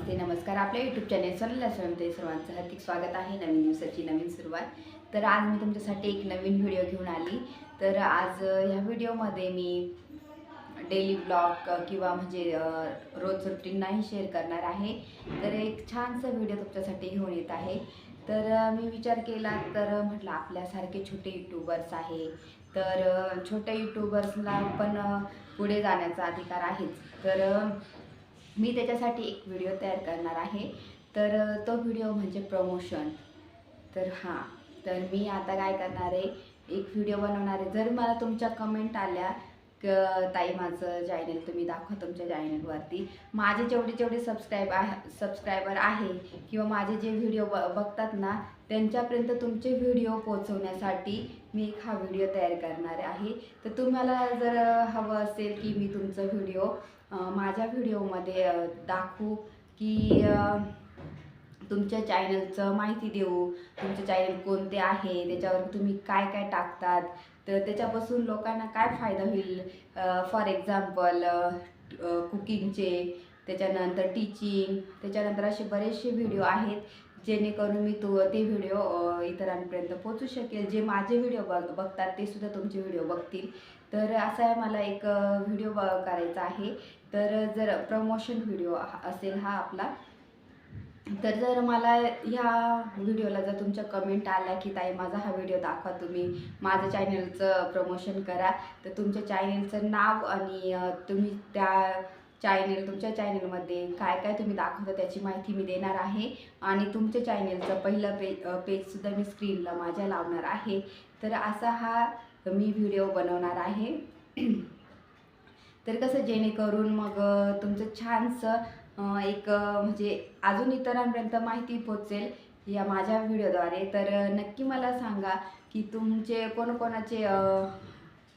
नमस्ते नमस्कार. आपल्या YouTube channel Sonal स्वयंते सर्वांचं हार्दिक स्वागत आहे. नवीन दिवसाची नवीन सुरुवात. तर आज मी तुमच्यासाठी एक नवीन व्हिडिओ घेऊन आली. तर आज ह्या व्हिडिओमध्ये मी डेली ब्लॉग किंवा म्हणजे रोज रुटीन नाही शेअर करणार आहे. तर एक छानसा व्हिडिओ तुमच्यासाठी घेऊन येत आहे. तर मी विचार केला तर म्हटलं आपल्यासारखे छोटे यूट्यूबर्स आहे, तर छोट्या यूट्यूबर्सला पण पुढे जाण्याचा अधिकार आहेच. तर मी त्याच्यासाठी एक व्हिडिओ तयार करणार आहे. तर तो व्हिडिओ म्हणजे प्रमोशन. तर हां, तर मी आता काय करणार आहे, एक व्हिडिओ बनवणार आहे. जर मला तुमच्या कमेंट आल्या ताई माझं चॅनल तुम्ही दाखवा तुमच्या चॅनलवरती. माझे जेवढे जेवढे सबस्क्रायबर आहे किंवा माझे जे व्हिडिओ बघतात ना, त्यांच्यापर्यंत तुमचे व्हिडिओ पोहोचवण्यासाठी मी एक हा व्हिडिओ तयार करणार आहे. तर तुम्हाला जर हवं असेल की मी तुमचं व्हिडिओ माझ्या व्हिडिओमध्ये दाखवू की तुमच्या चॅनलचं माहिती देऊ, तुमचे चॅनल कोणते आहे, त्याच्यावर तुम्ही काय काय टाकतात, तर त्याच्यापासून लोकांना काय फायदा होईल. फॉर एक्झाम्पल कुकिंगचे, त्याच्यानंतर टीचिंग, त्याच्यानंतर असे बरेचसे व्हिडिओ आहेत जेणेकरून मी ते व्हिडिओ इतरांपर्यंत पोहोचू शकेल. जे माझे व्हिडिओ बघतात ते सुद्धा तुमचे व्हिडिओ बघतील. तर असा मला एक व्हिडिओ करायचा आहे. तर जर प्रमोशन व्हिडिओ असेल हा आपला. तर जर मला ह्या व्हिडिओला जर तुमच्या कमेंट आल्या की ताई माझा हा व्हिडिओ दाखवा, तुम्ही माझं चॅनलचं प्रमोशन करा, तर तुमच्या चॅनलचं नाव आणि तुम्ही तुमच्या चॅनलमध्ये काय काय तुम्ही दाखवता त्याची माहिती मी देणार आहे. आणि तुमच्या चॅनलचं पहिलं पेजसुद्धा मी स्क्रीनला माझ्या लावणार आहे. तर असा हा मी व्हिडिओ बनवणार आहे. तर कसं जेणेकरून मग तुमचं छानसं एक म्हणजे अजून इतरांपर्यंत माहिती पोचेल या माझ्या व्हिडिओद्वारे. तर नक्की मला सांगा की तुमचे कोणाचे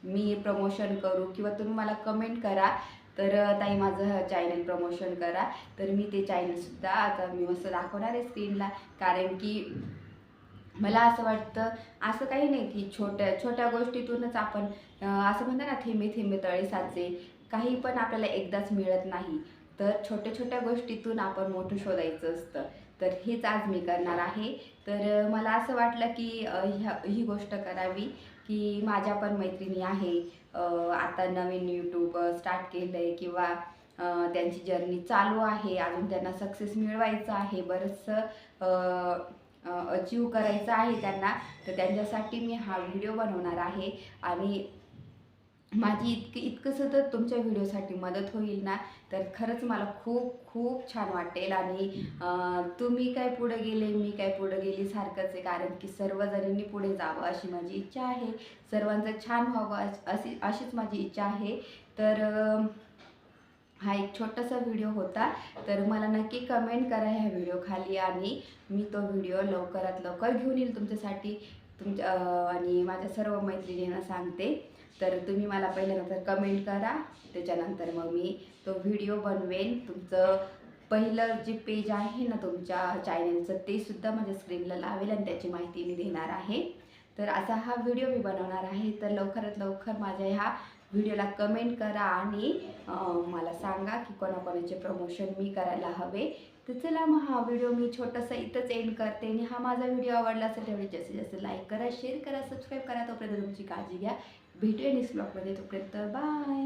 मी प्रमोशन करू किंवा तुम्ही मला कमेंट करा तर ताई माझं चॅनल प्रमोशन करा. तर मी ते चॅनलसुद्धा आता मी मस्त दाखवणार आहे स्क्रीनला. कारण की मला असं वाटतं, असं काही नाही की छोट्या छोट्या गोष्टीतूनच आपण असं म्हणतात ना, थेंबे थेंबे तळे साचे. काही पण आपल्याला एकदाच मिळत नाही. तर छोट्या छोट्या गोष्टीतून आपण मोठं शोधायचं असतं. तर हेच आज मी करणार आहे. तर मला असं वाटलं की ही गोष्ट करावी की माझ्या पण मैत्रिणी आहे, आता नवीन यूट्यूब स्टार्ट केलं आहे किंवा त्यांची जर्नी चालू आहे, अजून त्यांना सक्सेस मिळवायचं आहे, बरंचसं अचीव करायचं आहे त्यांना. तर त्यांच्यासाठी मी हा व्हिडिओ बनवणार आहे. आणि माझी इतकं सतत तुमच्या व्हिडिओसाठी मदत होईल ना, तर खरंच मला खूप खूप छान वाटेल. आणि तुम्ही काय पुढे गेले, मी काय पुढे गेली सारखंच आहे. कारण की सर्वजणांनी पुढे जावं अशी माझी इच्छा आहे. सर्वांचं छान व्हावं अशीच माझी इच्छा आहे. तर हा एक छोटासा व्हिडिओ होता. तर मला नक्की कमेंट करा ह्या व्हिडिओ खाली आणि मी तो व्हिडिओ लवकरात लवकर घेऊन येईल तुमच्यासाठी. आणि माझ्या सर्व मैत्रिणींना सांगते. तर तुम्ही मला पहिल्यानंतर कमेंट करा, त्याच्यानंतर मग मी तो व्हिडिओ बनवेन. तुमचं पहिलं जे पेज आहे ना तुमच्या चॅनलचं, ते सुद्धा माझ्या स्क्रीनला लावेल आणि त्याची माहिती मी देणार आहे. तर असा हा व्हिडिओ मी बनवणार आहे. तर लवकरात लवकर माझ्या ह्या व्हिडिओला कमेंट करा आणि मला सांगा की कोणाकोणाचे प्रमोशन मी करायला हवे. तर चला मग हा व्हिडिओ मी छोटासा इथंच एंड करते. आणि हा माझा व्हिडिओ आवडला असेल तेवढे जास्तीत जास्त लाईक करा, शेअर करा, सबस्क्राईब करा. तोपर्यंत तुमची काळजी घ्या. भेटूया नेक्स्ट ब्लॉगमध्ये. तोपर्यंत बाय.